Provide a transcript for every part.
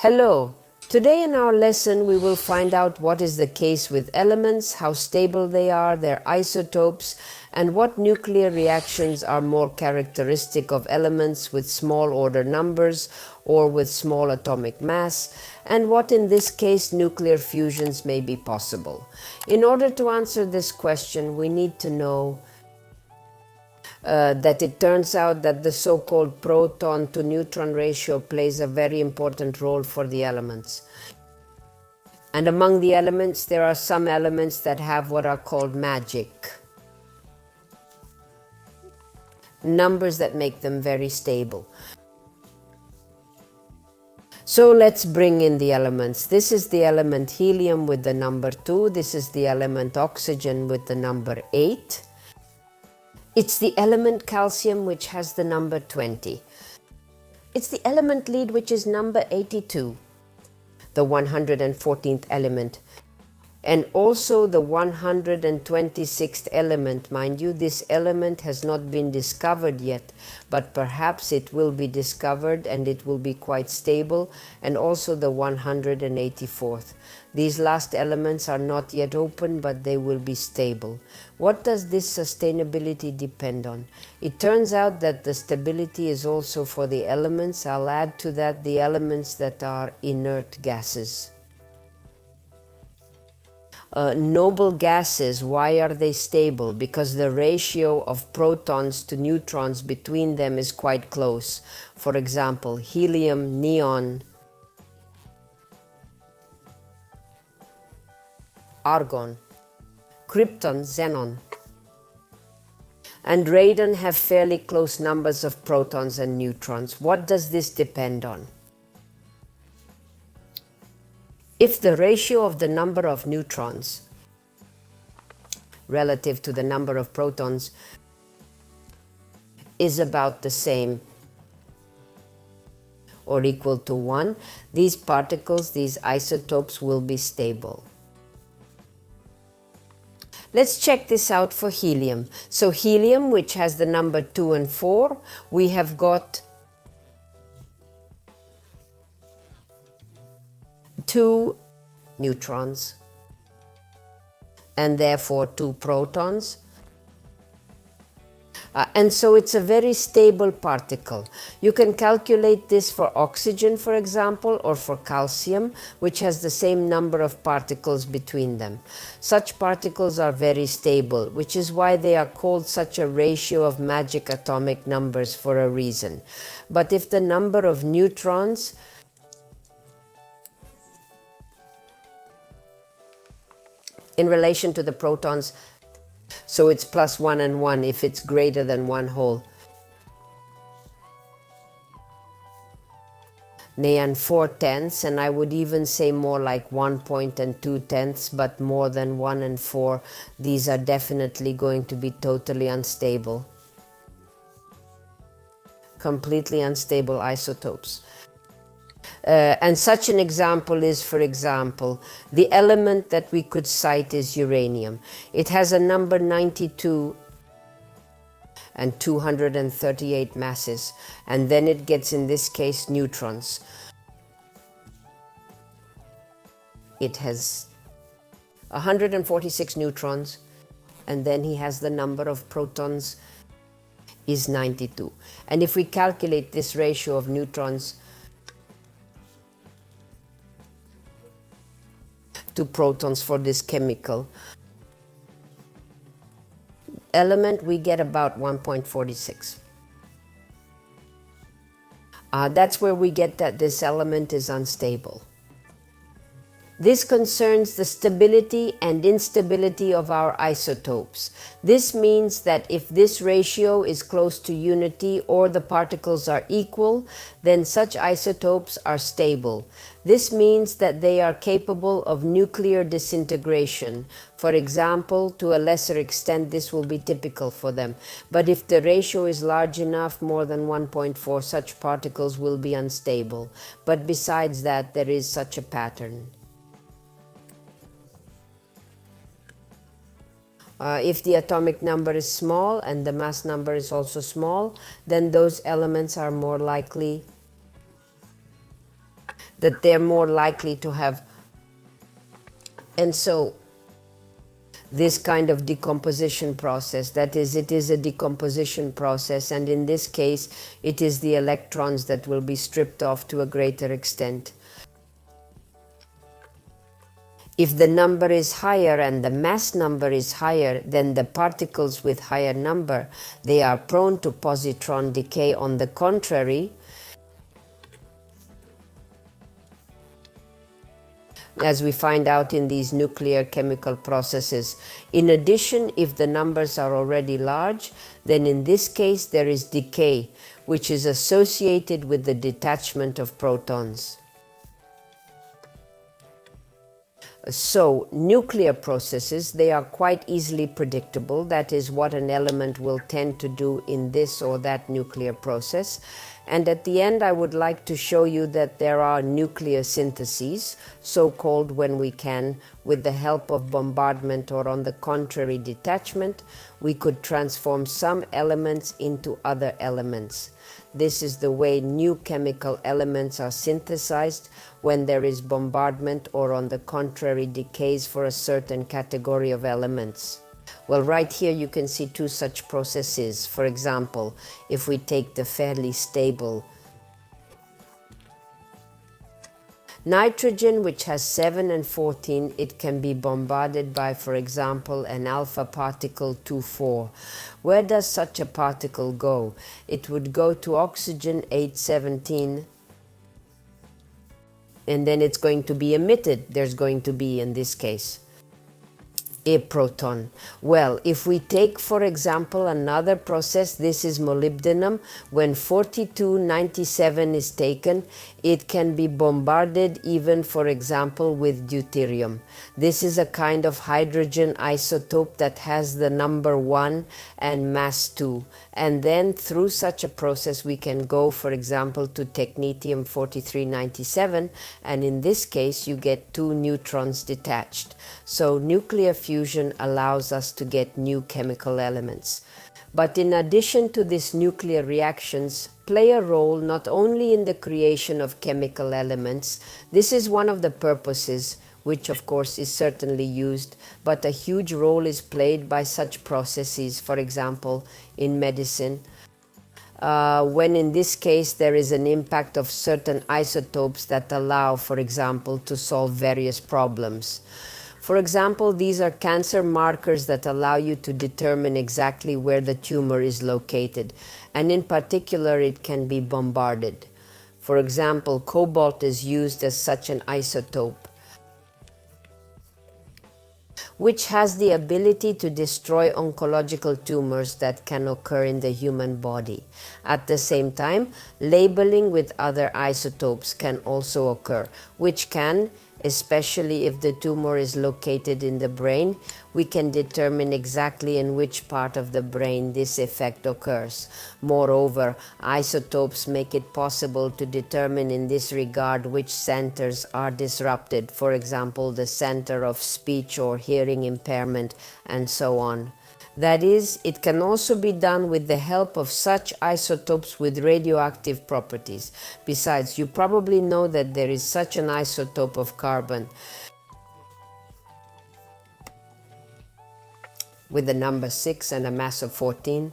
Hello! Today in our lesson we will find out what is the case with elements, how stable they are, their isotopes, and what nuclear reactions are more characteristic of elements with small order numbers or with small atomic mass, and what in this case nuclear fusions may be possible. In order to answer this question, we need to know that it turns out that the so-called proton to neutron ratio plays a very important role for the elements. And among the elements, there are some elements that have what are called magic numbers that make them very stable. So let's bring in the elements. This is the element helium with the number 2. This is the element oxygen with the number 8. It's the element calcium which has the number 20. It's the element lead which is number 82, the 114th element. And also the 126th element. Mind you, this element has not been discovered yet, but perhaps it will be discovered and it will be quite stable, and also the 184th. These last elements are not yet open, but they will be stable. What does this sustainability depend on? It turns out that the stability is also for the elements. I'll add to that the elements that are inert gases. Noble gases, why are they stable? Because the ratio of protons to neutrons between them is quite close. For example, helium, neon, argon, krypton, xenon, and radon have fairly close numbers of protons and neutrons. What does this depend on? If the ratio of the number of neutrons relative to the number of protons is about the same or equal to 1, these particles, these isotopes will be stable. Let's check this out for helium. So helium, which has the number 2 and 4, we have got 2 neutrons and therefore 2 protons. And so it's a very stable particle. You can calculate this for oxygen, for example, or for calcium, which has the same number of particles between them. Such particles are very stable, which is why they are called such a ratio of magic atomic numbers for a reason. But if the number of neutrons in relation to the protons, so it's plus 1 and 1 if it's greater than 1 whole. Nay, and 4/10, and I would even say more like 1 point and 2/10, but more than 1 and 4, these are definitely going to be totally unstable. Completely unstable isotopes. And such an example is, for example, the element that we could cite is uranium. It has a number 92 and 238 masses, and then it gets, in this case, neutrons. It has 146 neutrons, and then he has the number of protons is 92. And if we calculate this ratio of neutrons to protons for this chemical element, we get about 1.46. That's where we get that this element is unstable. This concerns the stability and instability of our isotopes. This means that if this ratio is close to unity or the particles are equal, then such isotopes are stable. This means that they are capable of nuclear disintegration. For example, to a lesser extent, this will be typical for them. But if the ratio is large enough, more than 1.4, such particles will be unstable. But besides that, there is such a pattern. If the atomic number is small and the mass number is also small, then those elements are more likely that they're more likely to have. And so this kind of decomposition process, that is, it is a decomposition process, and in this case it is the electrons that will be stripped off to a greater extent. If the number is higher and the mass number is higher, then the particles with higher number, they are prone to positron decay. On the contrary, as we find out in these nuclear chemical processes. In addition, if the numbers are already large, then in this case there is decay, which is associated with the detachment of protons. So, nuclear processes, they are quite easily predictable. That is what an element will tend to do in this or that nuclear process. And at the end, I would like to show you that there are nuclear syntheses, so-called when we can, with the help of bombardment or on the contrary detachment, we could transform some elements into other elements. This is the way new chemical elements are synthesized when there is bombardment or on the contrary decays for a certain category of elements. Well, right here you can see two such processes. For example, if we take the fairly stable nitrogen, which has 7 and 14, it can be bombarded by, for example, an alpha particle 2,4. Where does such a particle go? It would go to oxygen 817, and then it's going to be emitted. There's going to be, in this case, a proton. Well, if we take, for example, another process, this is molybdenum. When 4297 is taken, it can be bombarded even, for example, with deuterium. This is a kind of hydrogen isotope that has the number 1 and mass 2. And then through such a process we can go, for example, to technetium 4397, and in this case you get 2 neutrons detached. So nuclear fusion allows us to get new chemical elements. But in addition to these nuclear reactions, play a role not only in the creation of chemical elements. This is one of the purposes, which of course is certainly used, but a huge role is played by such processes, for example, in medicine, when in this case there is an impact of certain isotopes that allow, for example, to solve various problems. For example, these are cancer markers that allow you to determine exactly where the tumor is located, and in particular it can be bombarded. For example, cobalt is used as such an isotope, which has the ability to destroy oncological tumors that can occur in the human body. At the same time, labeling with other isotopes can also occur, which can, especially if the tumor is located in the brain, we can determine exactly in which part of the brain this effect occurs. Moreover, isotopes make it possible to determine in this regard which centers are disrupted, for example, the center of speech or hearing impairment, and so on. That is, it can also be done with the help of such isotopes with radioactive properties. Besides, you probably know that there is such an isotope of carbon with the number 6 and a mass of 14,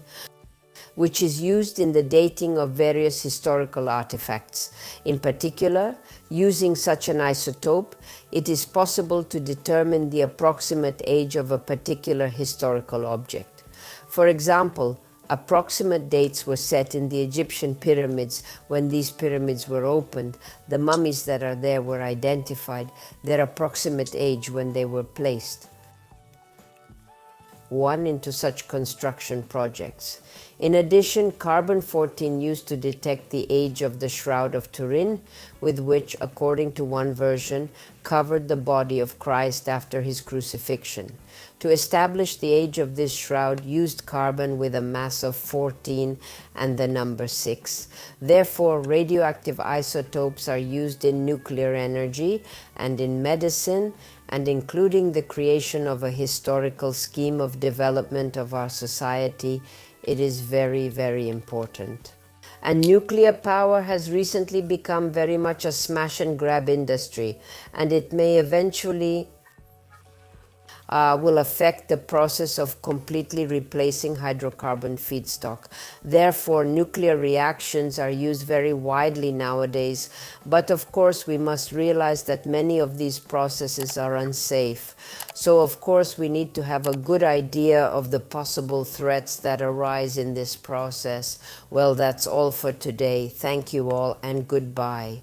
which is used in the dating of various historical artifacts. In particular, using such an isotope, it is possible to determine the approximate age of a particular historical object. For example, approximate dates were set in the Egyptian pyramids. When these pyramids were opened, the mummies that are there were identified, their approximate age when they were placed into such construction projects. In addition, carbon-14 used to detect the age of the Shroud of Turin, with which, according to one version, covered the body of Christ after his crucifixion. To establish the age of this shroud used carbon with a mass of 14 and the number 6. Therefore, radioactive isotopes are used in nuclear energy and in medicine, and including the creation of a historical scheme of development of our society, it is very, very important. And nuclear power has recently become very much a smash and grab industry, and it may eventually will affect the process of completely replacing hydrocarbon feedstock. Therefore, nuclear reactions are used very widely nowadays, but of course we must realize that many of these processes are unsafe. So of course we need to have a good idea of the possible threats that arise in this process. Well, that's all for today. Thank you all and goodbye.